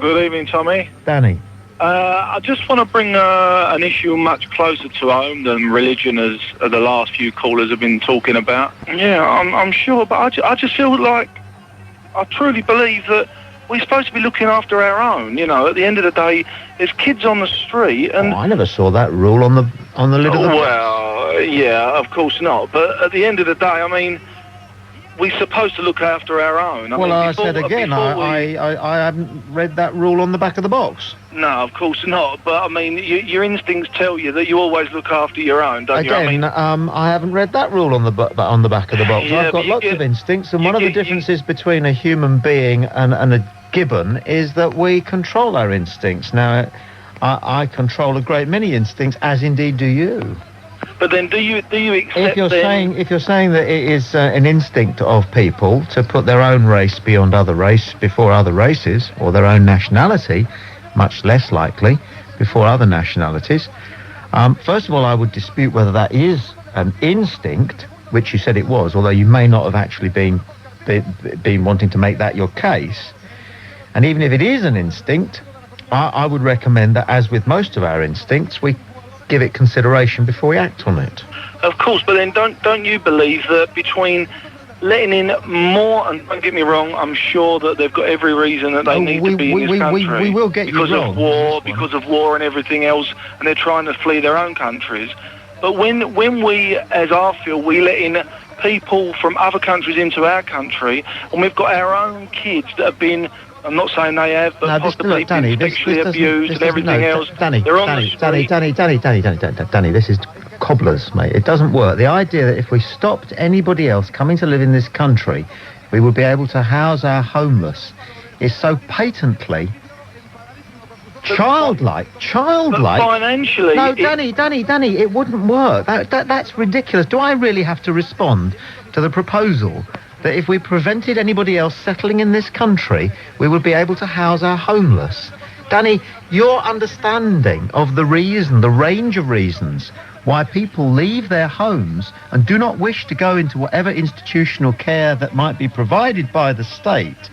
Good evening, Tommy. Danny. I just want to bring an issue much closer to home than religion, as the last few callers have been talking about. Yeah, I'm sure, but I just feel like I truly believe that we're supposed to be looking after our own. You know, at the end of the day, there's kids on the street, and I never saw that rule on the lid of the box. Well, yeah, of course not. But at the end of the day, I mean, we're supposed to look after our own. I said again, I haven't read that rule on the back of the box. No, of course not. But I mean, your instincts tell you that you always look after your own, don't you? Again, I haven't read that rule on the back of the box. Yeah, I've got lots of instincts, and one of the differences between a human being and a gibbon is that we control our instincts. Now, I control a great many instincts, as indeed do you. But then, do you accept? If you're saying that it is an instinct of people to put their own race beyond before other races, or their own nationality, much less likely, before other nationalities. First of all, I would dispute whether that is an instinct, which you said it was, although you may not have actually been wanting to make that your case. And even if it is an instinct, I would recommend that, as with most of our instincts, we give it consideration before we act on it. Of course, but then don't you believe that between letting in more, and don't get me wrong, I'm sure that they've got every reason that they need to be in this country. We will get you wrong. Because of war and everything else, and they're trying to flee their own countries. But when we, as I feel, we let in people from other countries into our country, and we've got our own kids that have been, I'm not saying they have, but possibly been sexually abused and everything else. Danny, this is cobblers, mate. It doesn't work. The idea that if we stopped anybody else coming to live in this country, we would be able to house our homeless is so patently childlike. But financially... No, Danny, it wouldn't work. That's ridiculous. Do I really have to respond to the proposal that if we prevented anybody else settling in this country, we would be able to house our homeless? Danny, your understanding of the range of reasons why people leave their homes and do not wish to go into whatever institutional care that might be provided by the state,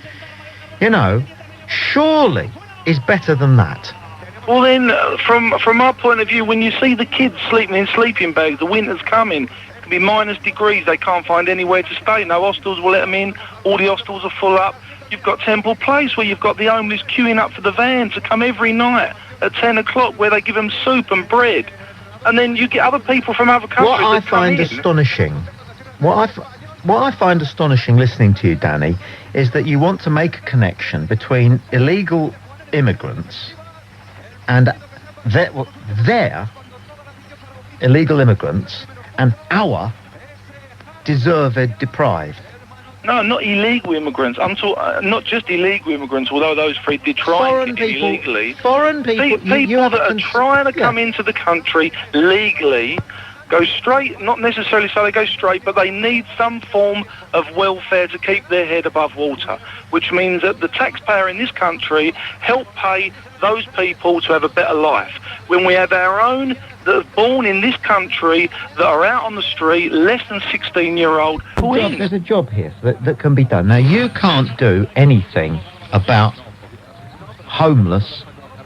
surely is better than that. Well then, from my point of view, when you see the kids sleeping in sleeping bags, the winter's coming, it can be -degrees, they can't find anywhere to stay, no hostels will let them in, all the hostels are full up. You've got Temple Place, where you've got the homeless queuing up for the van to come every night at 10 o'clock, where they give them soup and bread. And then you get other people from other countries What I find astonishing listening to you, Danny, is that you want to make a connection between illegal immigrants and their illegal immigrants and our deserved deprived. No, not illegal immigrants. I'm talking not just illegal immigrants, although those three did try and get illegally. Foreign people. People that are trying to come into the country legally go straight, not necessarily so they go straight, but they need some form of welfare to keep their head above water, which means that the taxpayer in this country help pay those people to have a better life. When we have our own that are born in this country that are out on the street, less than 16-year-old. There's a job here that can be done. Now, you can't do anything about homeless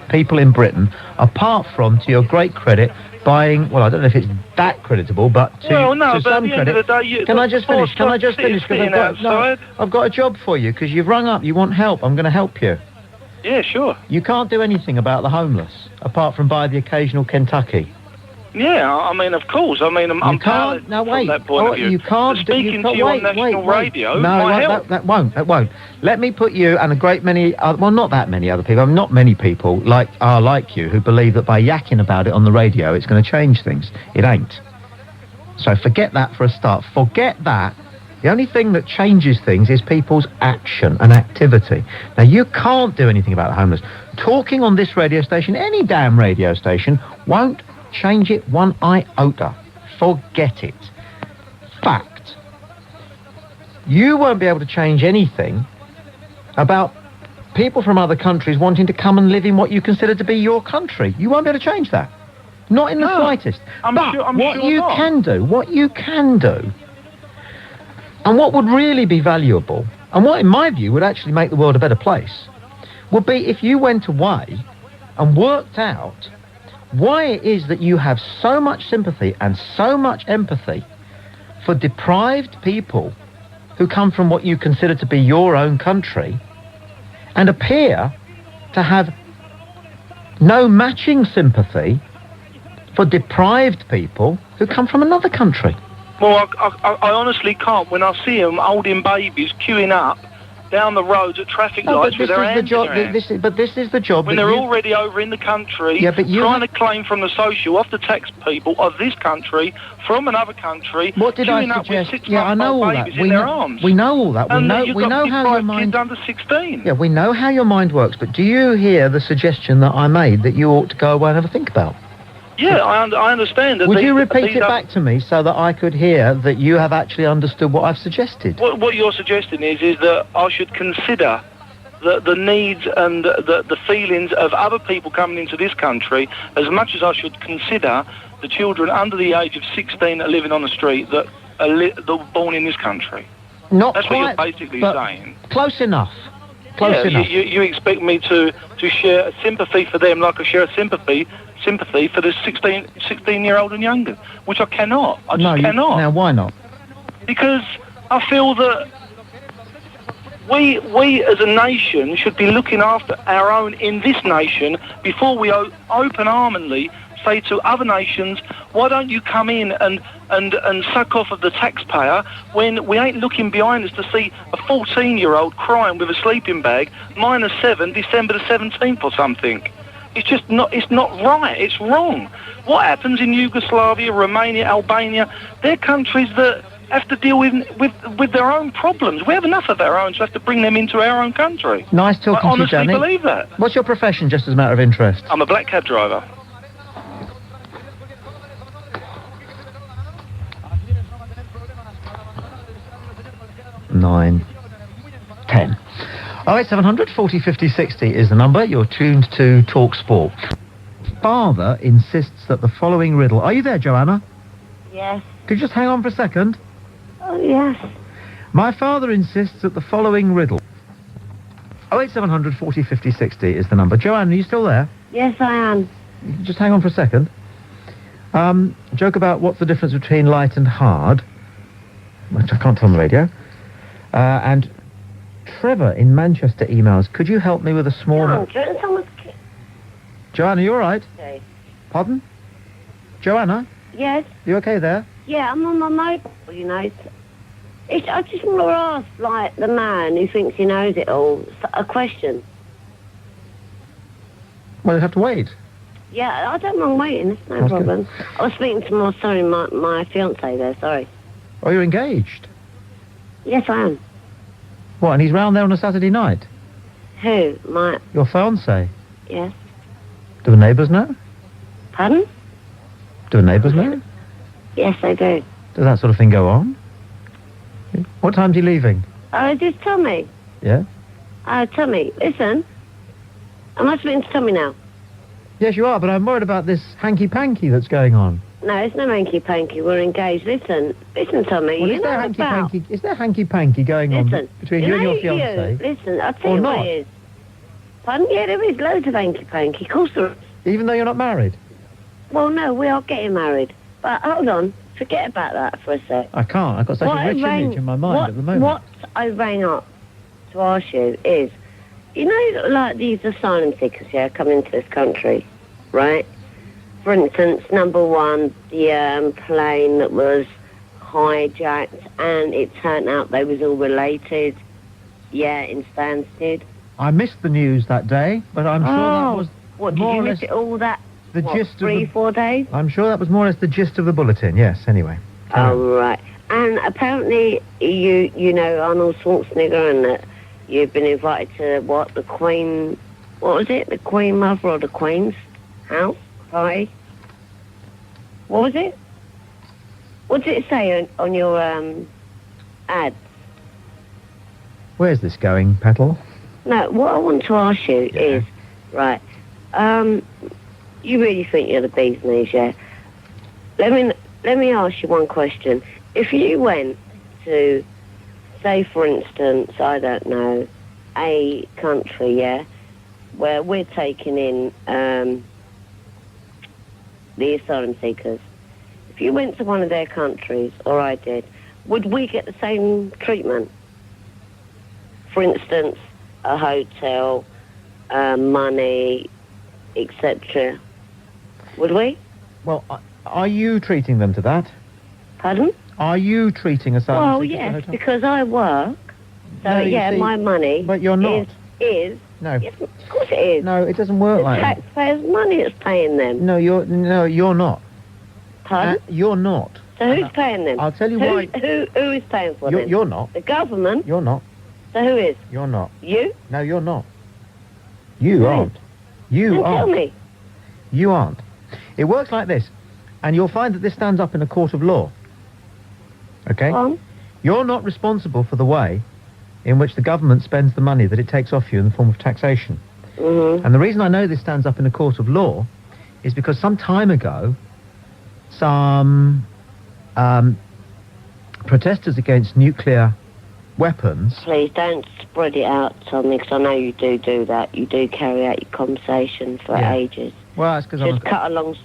people in Britain, apart from, to your great credit, buying, well, I don't know if it's that creditable, but to some credit. Can I just finish? Because I've got a job for you, because you've rung up, you want help, I'm going to help you. Yeah, sure. You can't do anything about the homeless, apart from buy the occasional Kentucky. Yeah, I mean, of course. I mean, I'm powerless from that point of view. You can't Speaking to you on national radio, that won't. Let me put you and a great many, not that many other people, not many people like you who believe that by yakking about it on the radio it's going to change things. It ain't. So forget that for a start. Forget that. The only thing that changes things is people's action and activity. Now, you can't do anything about the homeless. Talking on this radio station, any damn radio station, won't change it one iota. Forget it. Fact. You won't be able to change anything about people from other countries wanting to come and live in what you consider to be your country. You won't be able to change that. Not in the slightest. What you can do, and what would really be valuable, and what in my view would actually make the world a better place, would be if you went away and worked out why it is that you have so much sympathy and so much empathy for deprived people who come from what you consider to be your own country and appear to have no matching sympathy for deprived people who come from another country. Well, I honestly can't. When I see them holding babies, queuing up down the roads at traffic lights with their hands in their hands. But this is the job. When they're already over in the country, trying to claim from the social, off the tax people of this country, from another country, what did I suggest? I know all that. In their arms. We know all that. We know how your mind. Kids under 16. Yeah, we know how your mind works. But do you hear the suggestion that I made that you ought to go away and have a think about? Yeah, I understand. Would you repeat it back to me so that I could hear that you have actually understood what I've suggested? What you're suggesting is that I should consider the needs and the feelings of other people coming into this country as much as I should consider the children under the age of 16 that are living on the street that are born in this country. That's what you're basically saying. Close enough. Close enough. You expect me to share a sympathy for them like I share a sympathy for the 16-year-old and younger, which I cannot. I just cannot. Now, why not? Because I feel that we as a nation should be looking after our own in this nation before we open-armedly say to other nations, why don't you come in and suck off of the taxpayer when we ain't looking behind us to see a 14-year-old crying with a sleeping bag, -7, December the 17th or something. It's just not, it's not right, it's wrong. What happens in Yugoslavia, Romania, Albania, they're countries that have to deal with their own problems. We have enough of our own, so have to bring them into our own country. Nice talking to you, Danny. I honestly believe that. What's your profession, just as a matter of interest? I'm a black cab driver. Nine, 10. 08700 40 50 60 is the number. You're tuned to Talksport. Father insists that the following riddle... Are you there, Joanna? Yes. Could you just hang on for a second? Oh, yes. My father insists that the following riddle... 08700 40 50 60 is the number. Joanna, are you still there? Yes, I am. Just hang on for a second. Joke about what's the difference between light and hard, which I can't tell on the radio. And Trevor in Manchester emails, could you help me with a small... Joanna, you all right? Okay. Pardon? Joanna? Yes? You okay there? Yeah, I'm on my mobile, you know. I just want to ask, like, the man who thinks he knows it all, a question. Well, you have to wait. Yeah, I don't mind waiting, it's no problem. Good. I was speaking to my fiancé there, sorry. Oh, you're engaged? Yes, I am. What, and he's round there on a Saturday night? Who? Your fiancé? Yes. Do the neighbours know? Pardon? Do the neighbours know? Yes, they do. Does that sort of thing go on? What time's he leaving? Just Tommy. Yeah? Tommy, listen. Am I speaking to Tommy now? Yes, you are, but I'm worried about this hanky-panky that's going on. No, it's no hanky-panky. We're engaged. Listen, Tommy. Well, is there hanky-panky going on between you and your fiancé? Listen, I'll tell you what it is. Pardon? Yeah, there is loads of hanky-panky. Of course there is. Even though you're not married? Well, no, we are getting married. But hold on. Forget about that for a sec. I can't. I've got such a rich image in my mind at the moment. What I rang up to ask you is, you know, like these asylum seekers, coming into this country, right? For instance, number one, the plane that was hijacked, and it turned out they was all related, in Stansted. I missed the news that day, but I'm sure that was what, did you miss it all that? The gist of 3-4 days? I'm sure that was more or less the gist of the bulletin, yes, anyway. Oh, right. And apparently, you know Arnold Schwarzenegger, and that you've been invited to, the Queen... What was it? The Queen Mother or the Queen's house party? What was it? What did it say on your ad? Where's this going, Petal? No, what I want to ask you is, right, you really think you're the bee's knees, yeah? Let me ask you one question. If you went to, say, for instance, I don't know, a country, where we're taking in the asylum seekers. If you went to one of their countries, or I did, would we get the same treatment? For instance, a hotel, money, etc. Would we? Well, are you treating them to that? Pardon? Are you treating asylum Well, seekers to yes, hotel? because I work. So, No, you yeah, see, my money but you're not. is... No. Yes, of course it is. No, it doesn't work The like that. taxpayers' money is paying them. No, you're not. Pardon? You're not. So who's paying them? I'll tell you who, why. Who is paying for them? You're not. The government. You're not. So who is? You're not. You? No, you're not. You Who aren't. is? You Then aren't. tell me. You aren't. It works like this, and you'll find that this stands up in a court of law. Okay? You're not responsible for the way in which the government spends the money that it takes off you in the form of taxation. Mm-hmm. And the reason I know this stands up in a court of law is because some time ago, some protesters against nuclear weapons... Please don't spread it out, Tommy, because I know you do that. You do carry out your conversation for ages. Well, that's because I'm... Just cut a long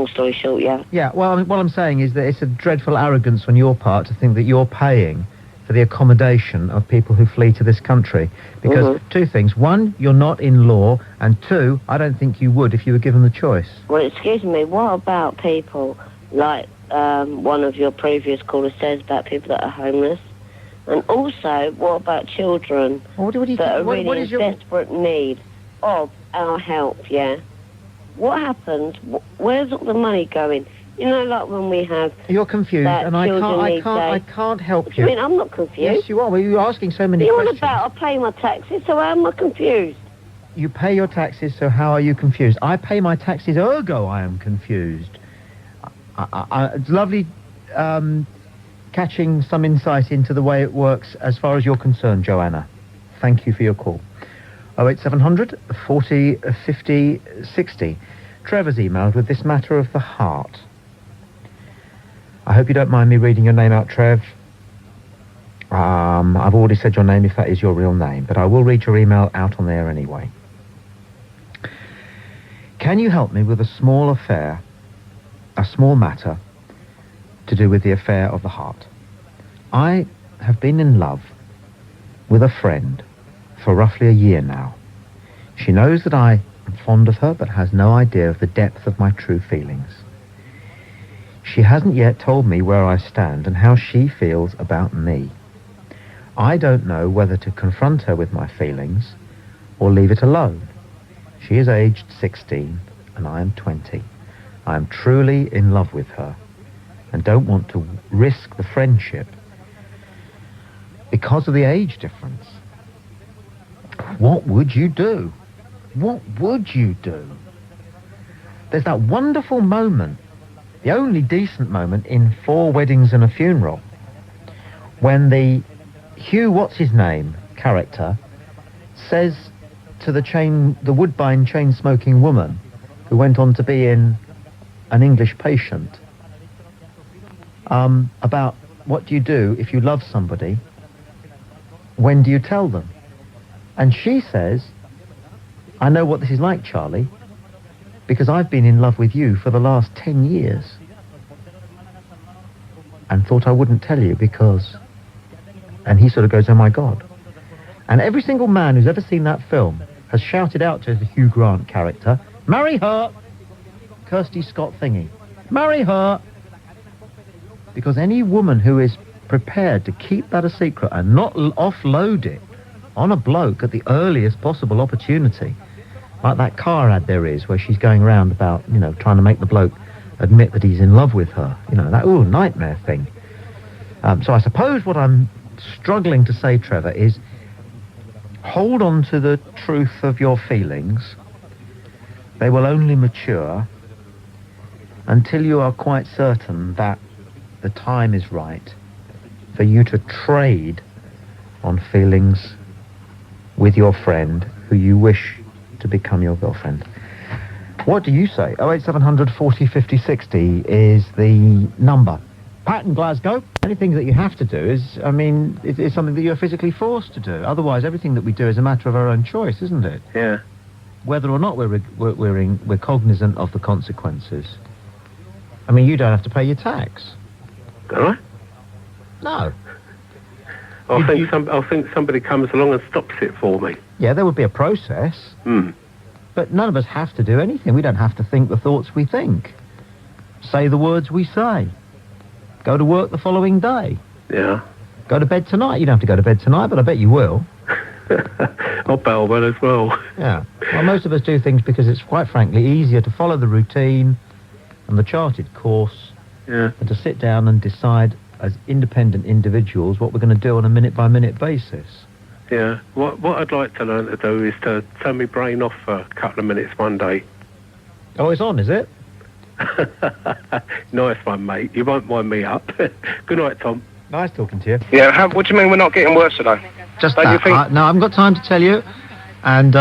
story short, yeah. Yeah, well, what I'm saying is that it's a dreadful arrogance on your part to think that you're paying for the accommodation of people who flee to this country. Because two things. One, you're not in law, and two, I don't think you would if you were given the choice. Well, excuse me, what about people like one of your previous callers says about people that are homeless? And also, what about children that are really in desperate need of our help, yeah? What happens? Where's all the money going? You know, like when we have... You're confused, and I can't help you. I mean, I'm not confused. Yes, you are. Well, you're asking so many questions. You're on about I pay my taxes, so how am I confused? You pay your taxes, so how are you confused? I pay my taxes, ergo I am confused. It's lovely catching some insight into the way it works as far as you're concerned, Joanna. Thank you for your call. 08700 40 50 60. Trevor's emailed with this matter of the heart. I hope you don't mind me reading your name out, Trev. I've already said your name if that is your real name, but I will read your email out on there anyway. Can you help me with a small affair, a small matter, to do with the affair of the heart? I have been in love with a friend for roughly a year now. She knows that I am fond of her, but has no idea of the depth of my true feelings. She hasn't yet told me where I stand and how she feels about me. I don't know whether to confront her with my feelings or leave it alone. She is aged 16 and I am 20. I am truly in love with her and don't want to risk the friendship because of the age difference. What would you do? What would you do? There's that wonderful moment, the only decent moment in 4 Weddings and a Funeral, when the Hugh what's-his-name character says to the Woodbine chain-smoking woman who went on to be in An English Patient, about what do you do if you love somebody, when do you tell them? And she says, I know what this is like, Charlie, because I've been in love with you for the last 10 years. And thought I wouldn't tell you because... And he sort of goes, oh my God. And every single man who's ever seen that film has shouted out to the Hugh Grant character, marry her! Kirsty Scott thingy. Marry her! Because any woman who is prepared to keep that a secret and not offload it on a bloke at the earliest possible opportunity, like that car ad there is where she's going around about, you know, trying to make the bloke admit that he's in love with her, you know, that nightmare thing. So I suppose what I'm struggling to say, Trevor, is hold on to the truth of your feelings. They will only mature until you are quite certain that the time is right for you to trade on feelings with your friend who you wish to become your girlfriend. What do you say? 08700 40 50 60 is the number. Pat in Glasgow, anything that you have to do is something that you're physically forced to do. Otherwise, everything that we do is a matter of our own choice, isn't it? Yeah. Whether or not we're cognizant of the consequences. I mean, you don't have to pay your tax. Don't I? No. I'll think somebody comes along and stops it for me. Yeah, there would be a process. Hmm. But none of us have to do anything. We don't have to think the thoughts we think. Say the words we say. Go to work the following day. Yeah. Go to bed tonight. You don't have to go to bed tonight, but I bet you will. I'll bet I will as well. Yeah. Well, most of us do things because it's, quite frankly, easier to follow the routine and the charted course than to sit down and decide as independent individuals what we're going to do on a minute-by-minute basis. Yeah. What I'd like to learn to do is to turn my brain off for a couple of minutes one day. Oh, it's on, is it? Nice one, mate. You won't wind me up. Good night, Tom. Nice talking to you. Yeah, what do you mean we're not getting worse today? Just Don't that. you think? No, I haven't got time to tell you. And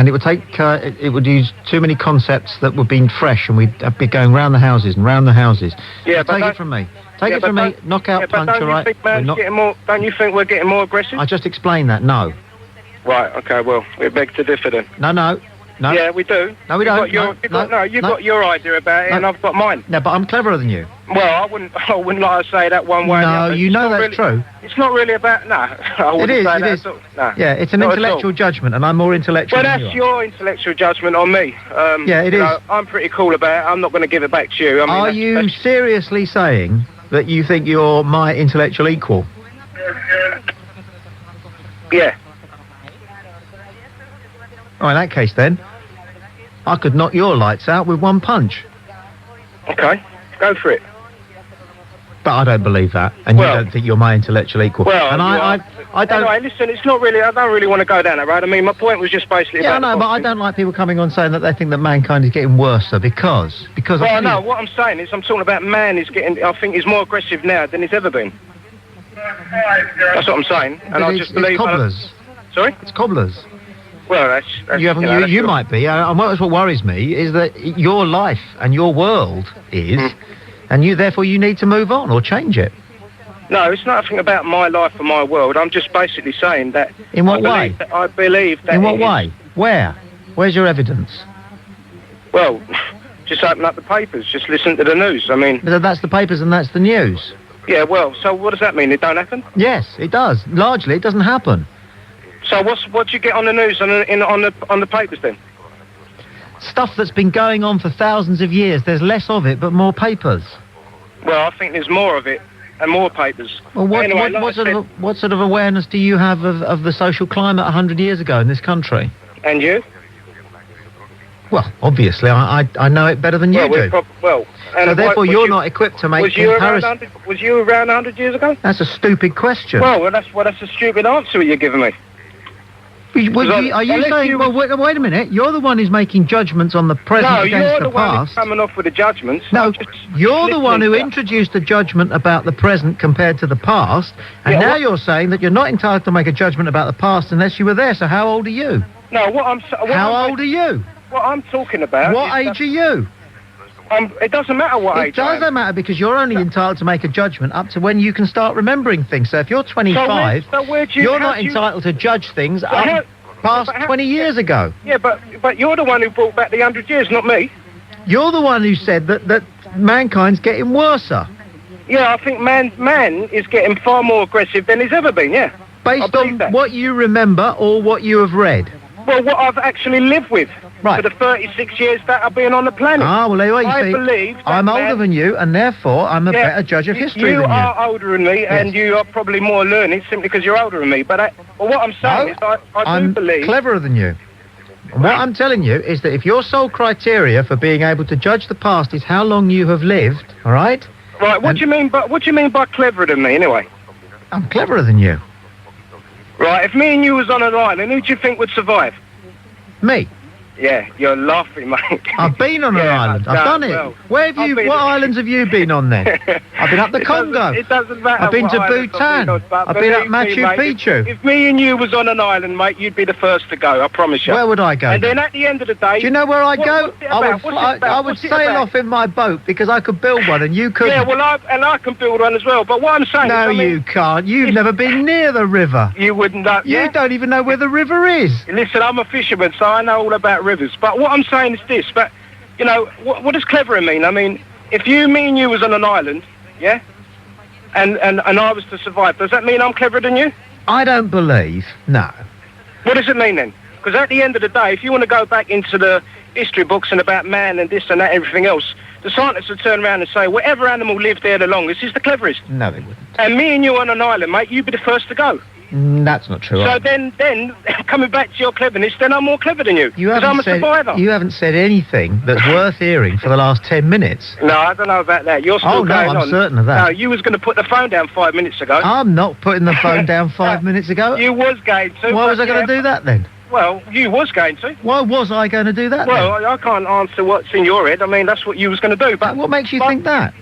it would take, it would use too many concepts that would be fresh, and we'd be going round the houses and round the houses. Yeah, but take it from me. Take it from me. Knockout punch, all right? Don't you think we're getting more aggressive? I just explained that. No. Right. Okay. Well, we beg to differ then. No. Yeah, we do. No, we don't. You've got your idea about it, and I've got mine. No, but I'm cleverer than you. Well, I wouldn't like to say that one way. No, you know that's true. It's not really about. No, I wouldn't say that. It is. No. Yeah, it's an intellectual judgment, and I'm more intellectual than you are. Well, that's your intellectual judgment on me. Yeah, it is. I'm pretty cool about it. I'm not going to give it back to you. I mean, are you seriously saying that you think you're my intellectual equal? Yeah. Oh, in that case, then, I could knock your lights out with one punch. Okay, go for it. But I don't believe that, and you don't think you're my intellectual equal. Well, and I don't. Anyway, listen, it's not really. I don't really want to go down that road. I mean, my point was just basically. Yeah, no, but I don't like people coming on saying that they think that mankind is getting worse because. Well, no, what I'm saying is, I'm talking about man is getting. I think he's more aggressive now than he's ever been. That's what I'm saying, and I just believe. It's cobblers. Sorry? It's cobblers. Well, that's you might be. And what worries me is that your life and your world is, and therefore you need to move on or change it. No, it's nothing about my life and my world. I'm just basically saying that. In what way? I believe that. In what way? Where? Where's your evidence? Well, just open up the papers. Just listen to the news. I mean. But that's the papers and that's the news. Yeah. Well, so what does that mean? It don't happen? Yes, it does. Largely, it doesn't happen. So what do you get on the news on the papers then? Stuff that's been going on for thousands of years. There's less of it, but more papers. Well, I think there's more of it and more papers. Well, what sort of awareness do you have of the social climate 100 years ago in this country? And you? Well, obviously, I know it better than you do. So therefore, you're not equipped to make comparisons. Was you around 100 years ago? That's a stupid question. Well, that's a stupid answer you're giving me. Are you saying? Well, wait a minute. You're the one who's making judgments on the present against the past. No, you're the one who's coming off with the judgments. No, you're the one who introduced a judgment about the present compared to the past, and now you're saying that you're not entitled to make a judgment about the past unless you were there. So how old are you? No, how old are you? What I'm talking about. What age are you? It doesn't matter what age. It doesn't matter because you're only entitled to make a judgment up to when you can start remembering things. So if you're 25, you're not entitled to judge things up past 20 years ago. Yeah, but you're the one who brought back the 100 years, not me. You're the one who said that mankind's getting worser. Yeah, I think man is getting far more aggressive than he's ever been, yeah. Based on what you remember or what you have read? Well, what I've actually lived with. Right. For the 36 years that I've been on the planet. Ah, well, there you are. I believe that I'm older than you, and therefore I'm a better judge of history than you. You are older than me, and you are probably more learned simply because you're older than me. But what I'm saying is I do believe... I'm cleverer than you. And what I'm telling you is that if your sole criteria for being able to judge the past is how long you have lived, all right? Right, what do you mean by cleverer than me, anyway? I'm cleverer than you. Right, if me and you was on an island, who do you think would survive? Me. Yeah, you're laughing, mate. I've been on an island. I've done it. well, Where have you? What islands have you been on then? I've been up the Congo. It doesn't matter. I've been what to islands Bhutan. I've I've been up Machu Picchu. If me and you was on an island, mate, you'd be the first to go. I promise you. Where would I go? And then at the end of the day, do you know where I go? What's it about? I would sail off in my boat because I could build one and you couldn't. Yeah, well, I can build one as well. But what I'm saying no, is, you can't. You've never been near the river. You wouldn't know. You don't even know where the river is. Listen, I'm a fisherman, so I know all about rivers. But what I'm saying is this, but, you know, what does clever mean? I mean, if me and you was on an island, yeah, and I was to survive, does that mean I'm cleverer than you? I don't believe, no. What does it mean then? Because at the end of the day, if you want to go back into the history books and about man and this and that, everything else, the scientists would turn around and say, whatever animal lived there the longest is the cleverest. No, they wouldn't. And me and you on an island, mate, you'd be the first to go. That's not true. So then, coming back to your cleverness, then I'm more clever than you. Because I'm a survivor. You haven't said anything that's worth hearing for the last 10 minutes. No, I don't know about that. You're still going on. I'm certain of that. No, you was going to put the phone down 5 minutes ago. I'm not putting the phone down 5 minutes ago. You was going to. Why was I going to do that then? Well, you was going to. Why was I going to do that then? Well, I can't answer what's in your head. I mean, that's what you was going to do. But what makes you think that?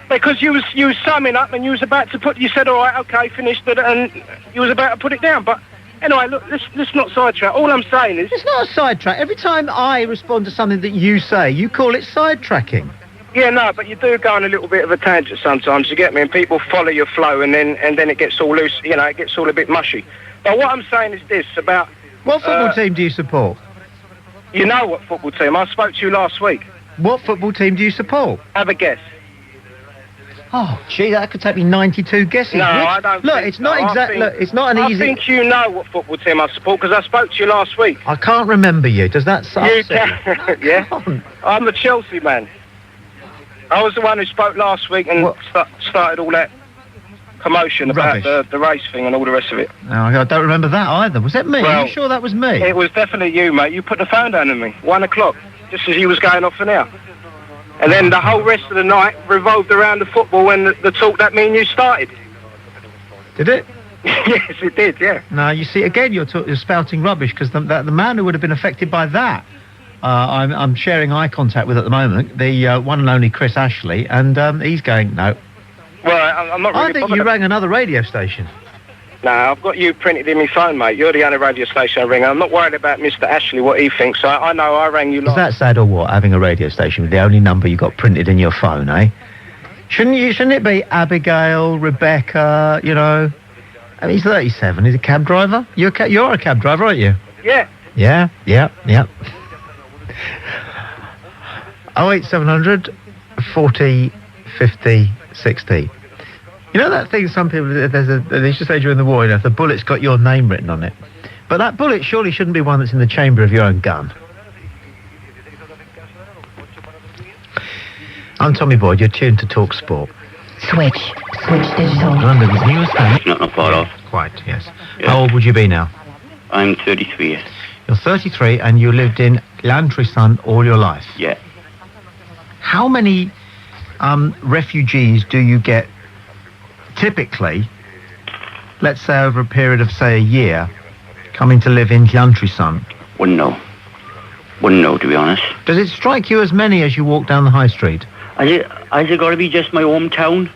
Because you was summing up and you was about to you said, all right, okay, finished it, and you was about to put it down. But anyway, look, let's not sidetrack. All I'm saying is... It's not a sidetrack. Every time I respond to something that you say, you call it sidetracking. Yeah, no, but you do go on a little bit of a tangent sometimes, you get me, and people follow your flow, and then it gets all loose, you know, it gets all a bit mushy. But what I'm saying is this, about... What football team do you support? You know what football team? I spoke to you last week. What football team do you support? Have a guess. Oh, gee, that could take me 92 guesses. No, I don't. Look, it's not exact. Look, it's not an easy. I think you know what football team I support because I spoke to you last week. I can't remember you. Does that sound? You can. Yeah. I'm the Chelsea man. I was the one who spoke last week and started all that commotion about the race thing and all the rest of it. No, I don't remember that either. Was that me? Well, Are you sure that was me? It was definitely you, mate. You put the phone down on me. 1 o'clock, just as you was going off an hour. And then the whole rest of the night revolved around the football and the talk that me and you started. Did it? Yes, it did, yeah. Now, you see, again, you're spouting rubbish, because the man who would have been affected by that, I'm sharing eye contact with at the moment, the one and only Chris Ashley, and he's going, no. Well, I'm not really I think you rang another radio station. No, I've got you printed in my phone, mate. You're the only radio station I ring. I'm not worried about Mr. Ashley, what he thinks. I know I rang you last. Is that sad or what, having a radio station with the only number you got printed in your phone, eh? Shouldn't it be Abigail, Rebecca, you know? I mean, he's 37. He's a cab driver. You're a cab driver, aren't you? Yeah. Yeah. 08700 40 50 60. You know that thing some people, they used to say during the war, you know, if the bullet's got your name written on it. But that bullet surely shouldn't be one that's in the chamber of your own gun. I'm Tommy Boyd, you're tuned to Talksport. Switch digital. London's newest fan. Not far off. Quite, yes. Yeah. How old would you be now? I'm 33. You're 33 and you lived in Lantry-Sun all your life? Yeah. How many refugees do you get typically, let's say over a period of, say, a year, coming to live in Lantry-Sun? Wouldn't know, to be honest. Does it strike you as many as you walk down the high street? Has it got to be just my hometown?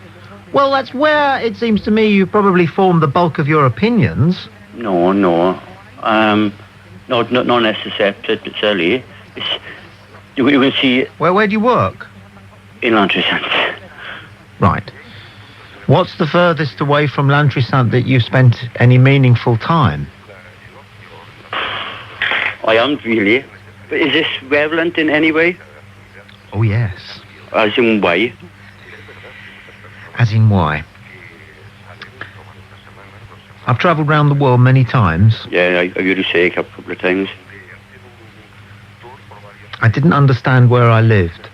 Well, that's where, it seems to me, you probably form the bulk of your opinions. No. Not necessarily. You can see... Where do you work? In Lantry-Sun. Right. What's the furthest away from Lantry-Sun that you spent any meaningful time? I haven't really. But is this relevant in any way? Oh, yes. As in why? As in why? I've travelled around the world many times. Yeah, I heard you say a couple of times. I didn't understand where I lived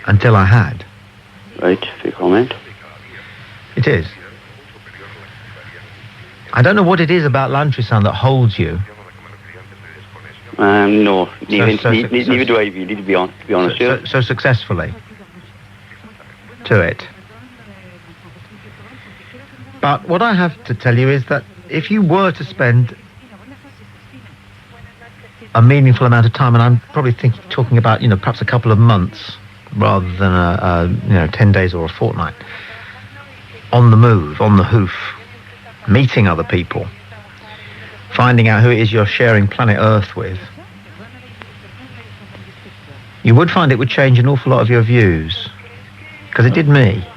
until I had. Right, fair comment. It is. I don't know what it is about Lantry-Sun that holds you. No, neither do I really, to be honest with you. So successfully to it. But what I have to tell you is that if you were to spend a meaningful amount of time, and I'm probably talking about, perhaps a couple of months rather than 10 days or a fortnight, on the move, on the hoof, meeting other people, finding out who it is you're sharing planet Earth with, you would find it would change an awful lot of your views. Because it did me.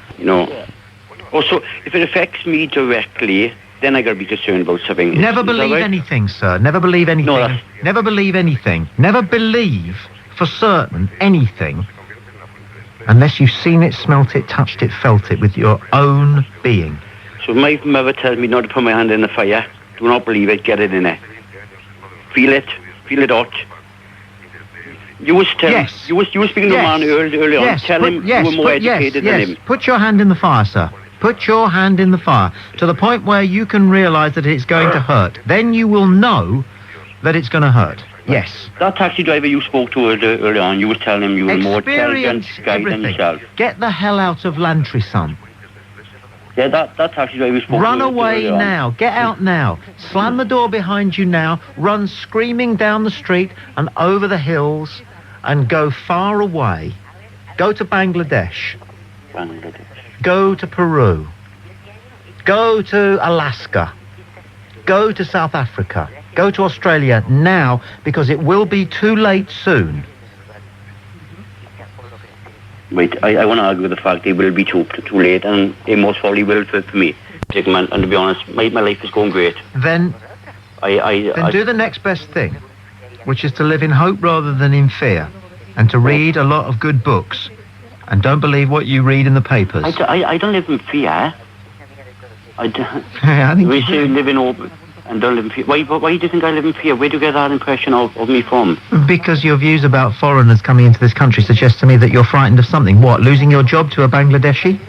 Also, if it affects me directly, then I got to be concerned about something. Never believe anything, sir. Never believe anything. No, never believe anything. Never believe for certain anything unless you've seen it, smelt it, touched it, felt it with your own being. So if my mother tells me not to put my hand in the fire, do not believe it, get it in there. Feel it hot. You were speaking to a man early on. Tell him you were more educated than him. Put your hand in the fire, sir. Put your hand in the fire to the point where you can realise that it's going to hurt. Then you will know that it's going to hurt. Yes. That taxi driver you spoke to early on, you were telling him you were more intelligent guy than yourself. Get the hell out of Lantry, son. Yeah, that taxi driver you spoke to. Run away now. Get out now. Slam the door behind you now. Run screaming down the street and over the hills and go far away. Go to Bangladesh. Go to Peru. Go to Alaska. Go to South Africa. Go to Australia now, because it will be too late soon. Wait, I want to argue with the fact it will be too late, and it most probably will for me. And to be honest, my life is going great. Then do the next best thing, which is to live in hope rather than in fear, and to read a lot of good books, and don't believe what you read in the papers. I don't live in fear. I think we say live in hope and don't live in fear. Why do you think I live in fear? Where do you get that impression of me from? Because your views about foreigners coming into this country suggest to me that you're frightened of something. What, losing your job to a Bangladeshi?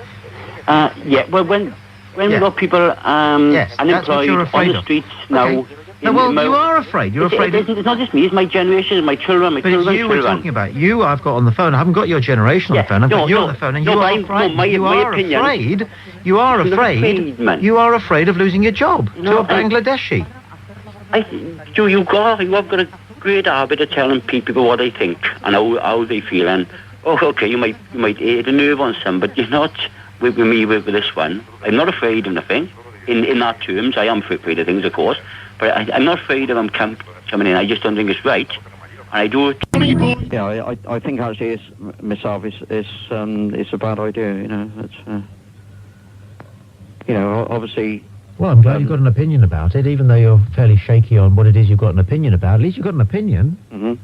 Yeah, well, when we got people unemployed on the streets now... No, well, you are afraid. You're afraid. It's not just me. It's my generation. It's my children. My children's children. But you were talking about you. I've got on the phone. I haven't got your generation on the phone. I've got you on the phone, and you are afraid. You are afraid. You are afraid. You are afraid of losing your job to a Bangladeshi. You've got a great habit of telling people what they think and how they feel. And okay, you might hit a nerve on some, but you're not with me with this one. I'm not afraid of nothing. In that terms, I am afraid of things, of course. But I'm not afraid of them coming in. I just don't think it's right. And I do it. Yeah, I think actually it's myself. It's a bad idea. It's obviously. Well, I'm glad you've got an opinion about it, even though you're fairly shaky on what it is you've got an opinion about. At least you've got an opinion.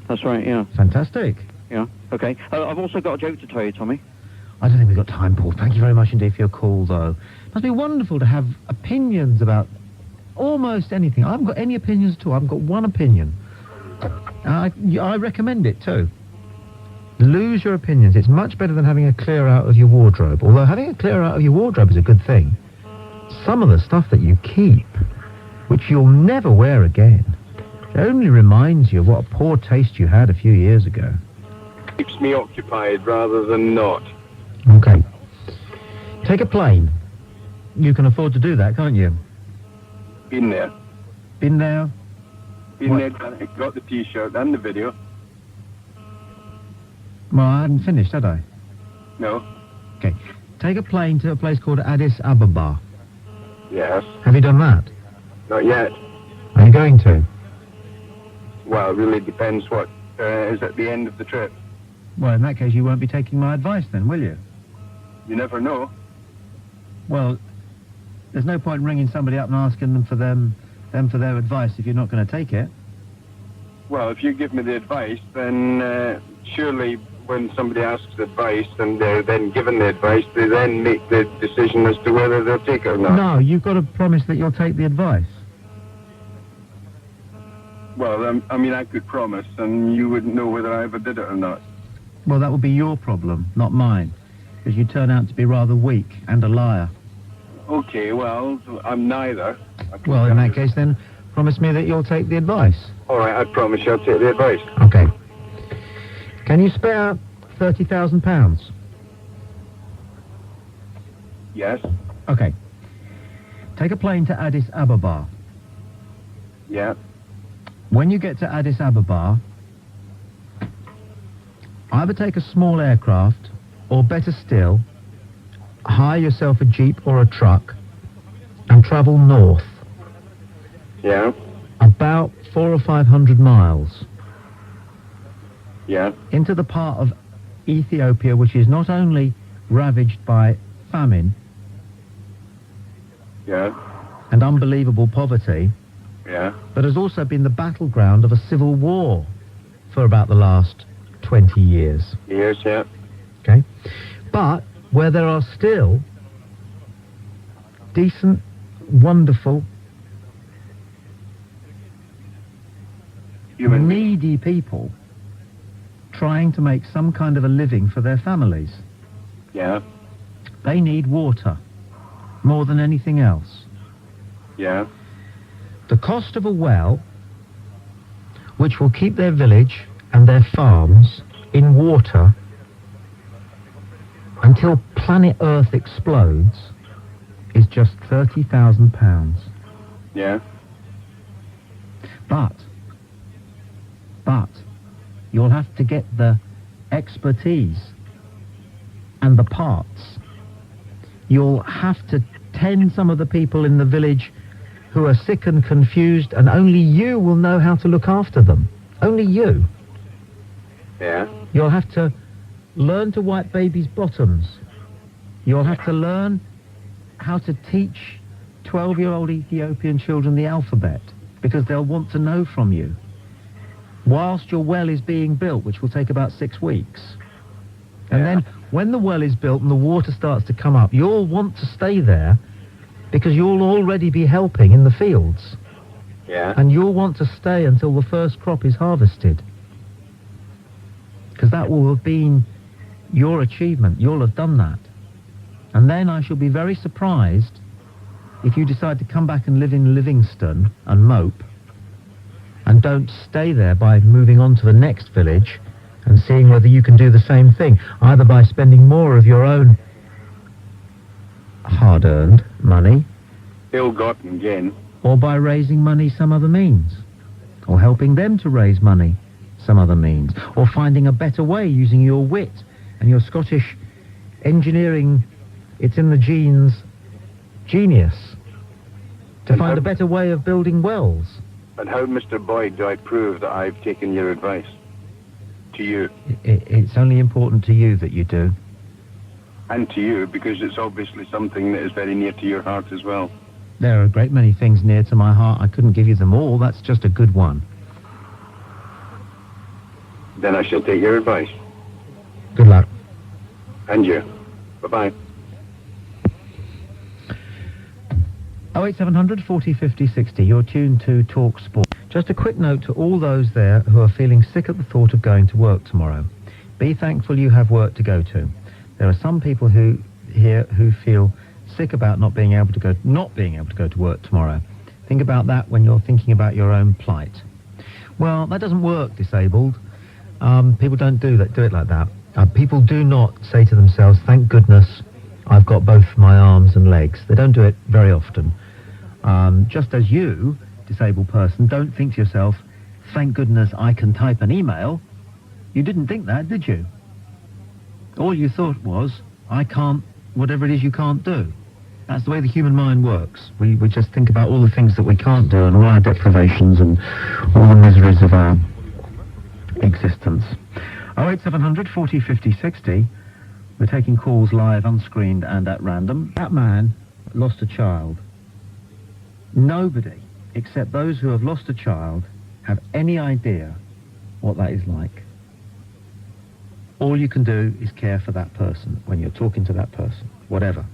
That's right. Yeah. Fantastic. Yeah. Okay. I've also got a joke to tell you, Tommy. I don't think we've got time, Paul. Thank you very much indeed for your call, though. It must be wonderful to have opinions about almost anything. I haven't got any opinions at all. I've got one opinion. I recommend it too. Lose your opinions. It's much better than having a clear out of your wardrobe. Although having a clear out of your wardrobe is a good thing. Some of the stuff that you keep, which you'll never wear again, only reminds you of what a poor taste you had a few years ago. Keeps me occupied rather than not. Okay. Take a plane. You can afford to do that, can't you? Been there. Been there? Been there, done it, got the T-shirt and the video. Well, I hadn't finished, had I? No. Okay. Take a plane to a place called Addis Ababa. Yes. Have you done that? Not yet. Are you going to? Well, it really depends what is at the end of the trip. Well, in that case, you won't be taking my advice then, will you? You never know. Well, there's no point in ringing somebody up and asking them for their advice if you're not going to take it. Well, if you give me the advice, then surely when somebody asks advice and they're then given the advice, they then make the decision as to whether they'll take it or not. No, you've got to promise that you'll take the advice. Well, I mean, I could promise, and you wouldn't know whether I ever did it or not. Well, that would be your problem, not mine, because you turn out to be rather weak and a liar. Okay, well, I'm neither. Well, in that case, then, promise me that you'll take the advice. All right, I promise you I'll take the advice. Okay. Can you spare £30,000? Yes. Okay. Take a plane to Addis Ababa. Yeah. When you get to Addis Ababa, either take a small aircraft, or better still, hire yourself a jeep or a truck and travel north. Yeah. About 400 or 500 miles. Yeah. Into the part of Ethiopia which is not only ravaged by famine. Yeah. And unbelievable poverty. Yeah. But has also been the battleground of a civil war for about the last 20 years. Years, yeah. Okay? But where there are still decent, wonderful, needy people trying to make some kind of a living for their families. Yeah. They need water more than anything else. Yeah. The cost of a well, which will keep their village and their farms in water until planet Earth explodes, is just £30,000. Yeah. But you'll have to get the expertise and the parts. You'll have to tend some of the people in the village who are sick and confused, and only you will know how to look after them. Only you. Yeah. You'll have to learn to wipe babies' bottoms. You'll have to learn how to teach 12-year-old Ethiopian children the alphabet, because they'll want to know from you. Whilst your well is being built, which will take about 6 weeks. And then, when the well is built and the water starts to come up, you'll want to stay there because you'll already be helping in the fields. Yeah. And you'll want to stay until the first crop is harvested. Because that will have been your achievement. You'll have done that. And then I shall be very surprised if you decide to come back and live in Livingston and mope, and don't stay there by moving on to the next village and seeing whether you can do the same thing, either by spending more of your own hard-earned money, Ill-gotten gain, or by raising money some other means, or helping them to raise money some other means, or finding a better way using your wit and your Scottish engineering, it's in the genes, genius, to find a better way of building wells. And how, Mr. Boyd, do I prove that I've taken your advice? To you. It's only important to you that you do. And to you, because it's obviously something that is very near to your heart as well. There are a great many things near to my heart. I couldn't give you them all. That's just a good one. Then I shall take your advice. Good luck. And you. Bye-bye. 08700 40 50 60. You're tuned to Talksport. Just a quick note to all those there who are feeling sick at the thought of going to work tomorrow. Be thankful you have work to go to. There are some people who feel sick about not being able to go to work tomorrow. Think about that when you're thinking about your own plight. Well, that doesn't work, disabled. People don't do it like that. People do not say to themselves, thank goodness I've got both my arms and legs. They don't do it very often. Just as you, disabled person, don't think to yourself, thank goodness I can type an email. You didn't think that, did you? All you thought was, I can't, whatever it is you can't do. That's the way the human mind works. We just think about all the things that we can't do and all our deprivations and all the miseries of our existence. 08700 40 50 60. We're taking calls live, unscreened and at random. That man lost a child. Nobody, except those who have lost a child, have any idea what that is like. All you can do is care for that person when you're talking to that person, whatever.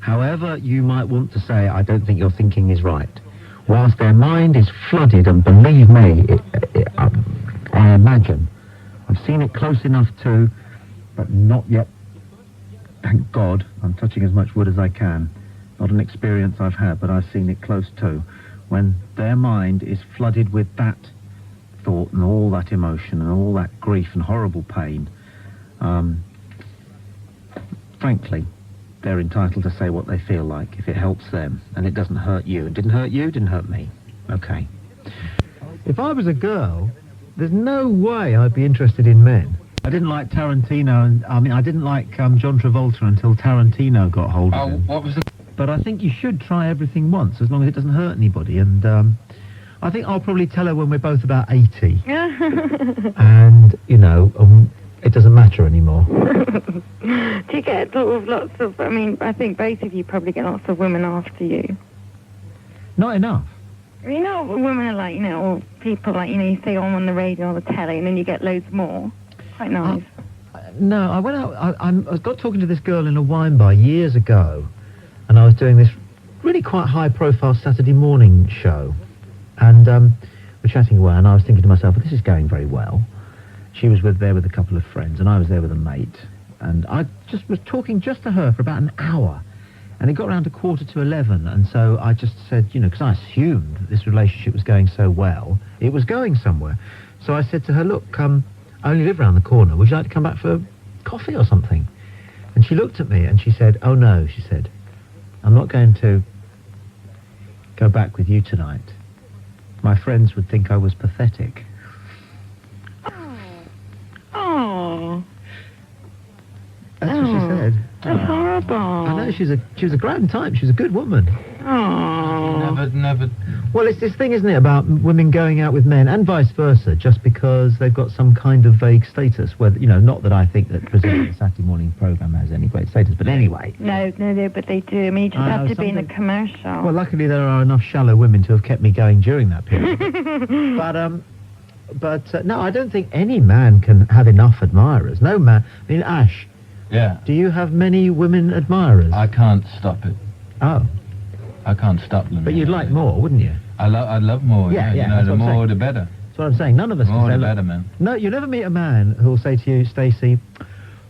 However you might want to say, I don't think your thinking is right. Whilst their mind is flooded, and believe me, I imagine, I've seen it close enough to, but not yet, thank God, I'm touching as much wood as I can. Not an experience I've had, but I've seen it close to. When their mind is flooded with that thought and all that emotion and all that grief and horrible pain, frankly, they're entitled to say what they feel like if it helps them and it doesn't hurt you. It didn't hurt you, didn't hurt me. Okay. If I was a girl, there's no way I'd be interested in men. I didn't like Tarantino, and I didn't like John Travolta until Tarantino got hold of him. What was the... But I think you should try everything once, as long as it doesn't hurt anybody. And I think I'll probably tell her when we're both about 80. And, it doesn't matter anymore. Do you get sort of lots of... I think both of you probably get lots of women after you. Not enough. You know what women are like, or people like, you see on the radio or the telly, and then you get loads more. Quite nice. No, I went out... I got talking to this girl in a wine bar years ago, and I was doing this really quite high-profile Saturday morning show, and we're chatting away, and I was thinking to myself, well, this is going very well. She was there with a couple of friends, and I was there with a mate, and I just was talking just to her for about an hour, and it got around to 11:15, and so I just said, because I assumed that this relationship was going so well, it was going somewhere. So I said to her, look, I only live round the corner, would you like to come back for coffee or something? And she looked at me, and she said, oh no, she said, I'm not going to go back with you tonight. My friends would think I was pathetic. Oh. That's what she said. That's horrible. I know, she was a grand type. She was a good woman. Oh. Never. Well, it's this thing, isn't it, about women going out with men and vice versa, just because they've got some kind of vague status. Whether not that I think that presenting a Saturday morning programme has any great status, but anyway. No, but they do. You just have to be in a commercial. Well, luckily there are enough shallow women to have kept me going during that period. But no, I don't think any man can have enough admirers. No man. I mean, Ash. Yeah. Do you have many women admirers? I can't stop it. Oh. I can't stop them. But you'd like more, wouldn't you? I'd love more. Yeah. The more, the better. That's what I'm saying. None of us the more, can the say, better, man. No, you never meet a man who will say to you, Stacey,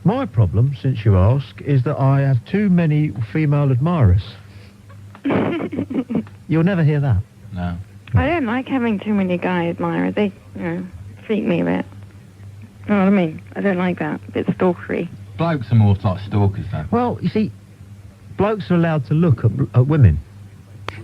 my problem, since you ask, is that I have too many female admirers. You'll never hear that. No. I don't like having too many guy admirers. They, freak me a bit. You know what I mean? I don't like that. A bit stalkery. Blokes are more like stalkers, though. Well, you see, blokes are allowed to look at women.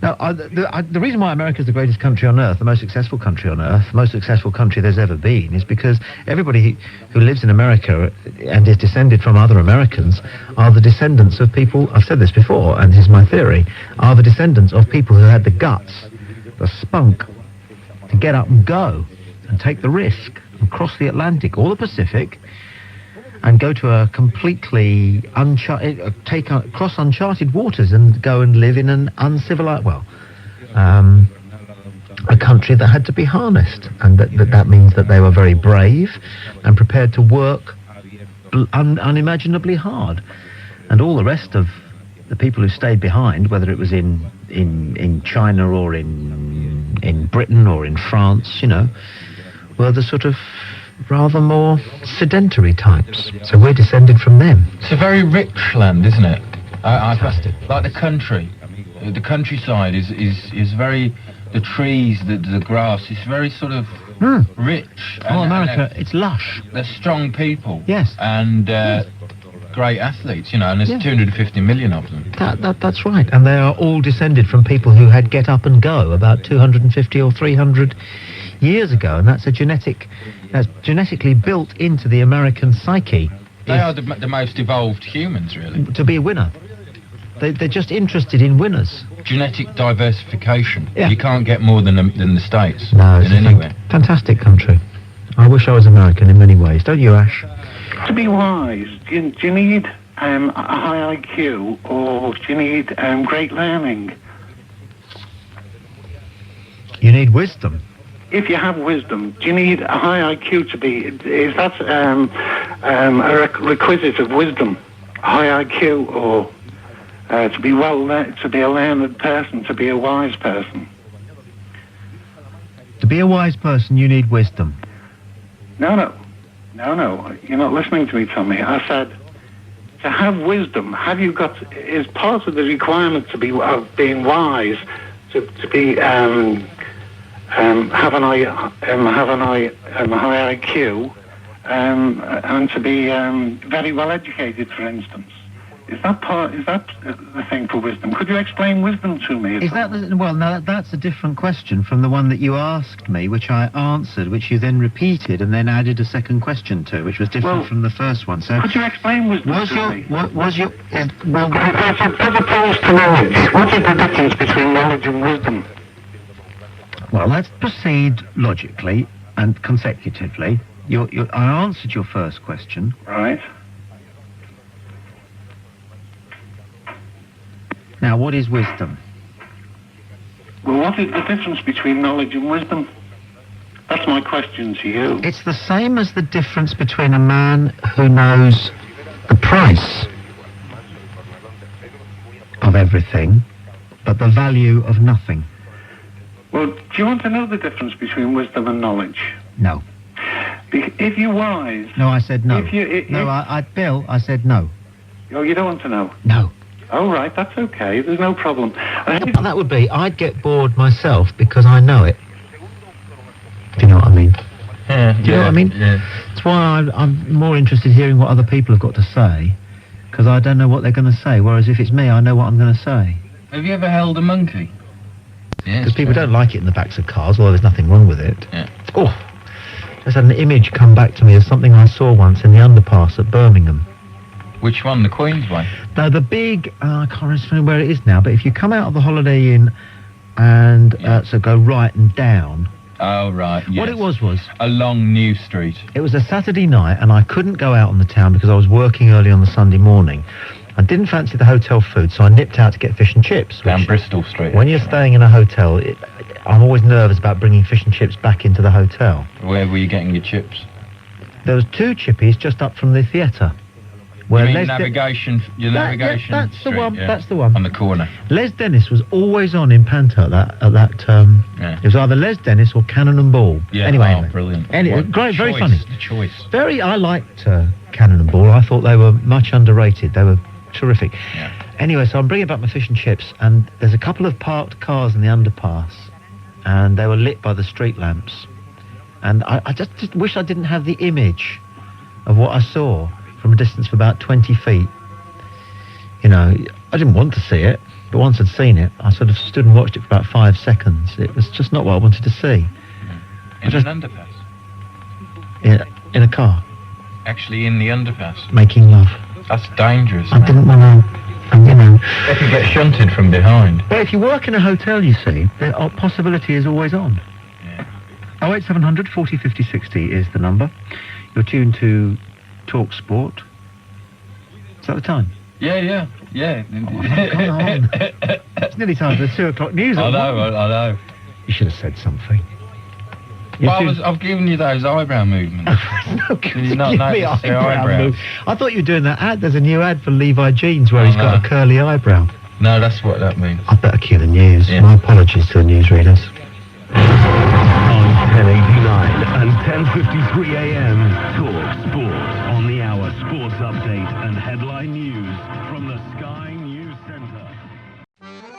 Now, the reason why America's the greatest country on earth, the most successful country on earth, the most successful country there's ever been, is because everybody who lives in America and is descended from other Americans are the descendants of people, I've said this before, and this is my theory, are the descendants of people who had the guts, the spunk, to get up and go and take the risk and cross the Atlantic or the Pacific and go to a completely cross uncharted waters and go and live in an uncivilized, a country that had to be harnessed, and that means that they were very brave and prepared to work unimaginably hard, and all the rest of the people who stayed behind, whether it was in China or in Britain or in France, were the sort of rather more sedentary types. So we're descended from them. It's a very rich land, isn't it? I trust it. Like the country. The countryside is very... The trees, the grass, is very sort of rich. America, it's lush. They're strong people. Yes. And great athletes, and there's 250 million of them. That's right. And they are all descended from people who had get up and go about 250 or 300 years ago, and that's genetically built into the American psyche. They are the most evolved humans, really. To be a winner. They're just interested in winners. Genetic diversification. Yeah. You can't get more than the States. No, it's anywhere. Fantastic country. I wish I was American in many ways. Don't you, Ash? To be wise, do you need a high IQ, or do you need great learning? You need wisdom. If you have wisdom, do you need a high IQ to be... Is that a requisite of wisdom? A high IQ, or to be to be a learned person, to be a wise person? To be a wise person, you need wisdom. No. You're not listening to me, Tommy. I said, to have wisdom, is part of the requirement of being wise, to be... have a high IQ, and to be very well educated, for instance. Is that the thing for wisdom? Could you explain wisdom to me? Is that well? No, that's a different question from the one that you asked me, which I answered, which you then repeated and then added a second question to, which was different from the first one. So, could you explain wisdom was to your me? was your As opposed to knowledge, what is the difference between knowledge and wisdom? well? Let's proceed logically and consecutively. I answered your first question. Right. Now, what is wisdom? Well, what is the difference between knowledge and wisdom? That's my question to you. It's the same as the difference between a man who knows the price of everything, but the value of nothing. Well, do you want to know the difference between wisdom and knowledge? No. If you're wise... No, I said no. Bill, I said no. Oh, you don't want to know? No. Oh, right, that's okay. There's no problem. That would be, I'd get bored myself because I know it. Do you know what I mean? Yeah, Do you know what I mean? Yeah. That's why I'm more interested in hearing what other people have got to say, because I don't know what they're going to say, whereas if it's me, I know what I'm going to say. Have you ever held a monkey? Because people don't like it in the backs of cars, although there's nothing wrong with it. Yeah. Oh, there's an image come back to me of something I saw once in the underpass at Birmingham. Which one? The Queen's Way? No, the big, I can't remember where it is now, but if you come out of the Holiday Inn and so go right and down. Oh, right, yes. What it was... along New Street. It was a Saturday night and I couldn't go out on the town because I was working early on the Sunday morning. I didn't fancy the hotel food, so I nipped out to get fish and chips. Down Bristol Street. When you're staying in a hotel, I'm always nervous about bringing fish and chips back into the hotel. Where were you getting your chips? There was two chippies just up from the theatre. Where you mean navigation? That's street, the one. Yeah. That's the one. On the corner. Les Dennis was always on in Panto at that. Yeah. It was either Les Dennis or Cannon and Ball. Yeah. Anyway, Brilliant. Anyway, great, very funny. The choice. I liked Cannon and Ball. I thought they were much underrated. They were terrific. Yeah. Anyway, so I'm bringing back my fish and chips, and there's a couple of parked cars in the underpass, and they were lit by the street lamps. And I just wish I didn't have the image of what I saw from a distance of about 20 feet. You know, I didn't want to see it, but once I'd seen it, I sort of stood and watched it for about 5 seconds. It was just not what I wanted to see. In an underpass? In a car. Actually in the underpass? Making love. That's dangerous, I didn't want to, you know... They can get shunted from behind. But if you work in a hotel, you see, the possibility is always on. Yeah. 08700 40 50 60 is the number. You're tuned to Talksport. Is that the time? Yeah. Oh, come on. It's nearly time for the 2 o'clock news. I know. You should have said something. Well, I've given you those eyebrow movements. No, Did you not notice the eyebrows? I thought you were doing that ad. There's a new ad for Levi Jeans where he's got a curly eyebrow. No, that's what that means. I'd better cue the news. Yeah. My apologies to the newsreaders. On 1089 and 10:53 a.m. Talk Sport on the hour sports update and headline news from the Sky News Centre.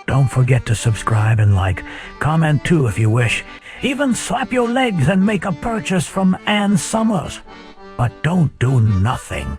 Don't forget to subscribe and like. Comment too if you wish. Even slap your legs and make a purchase from Ann Summers. But don't do nothing.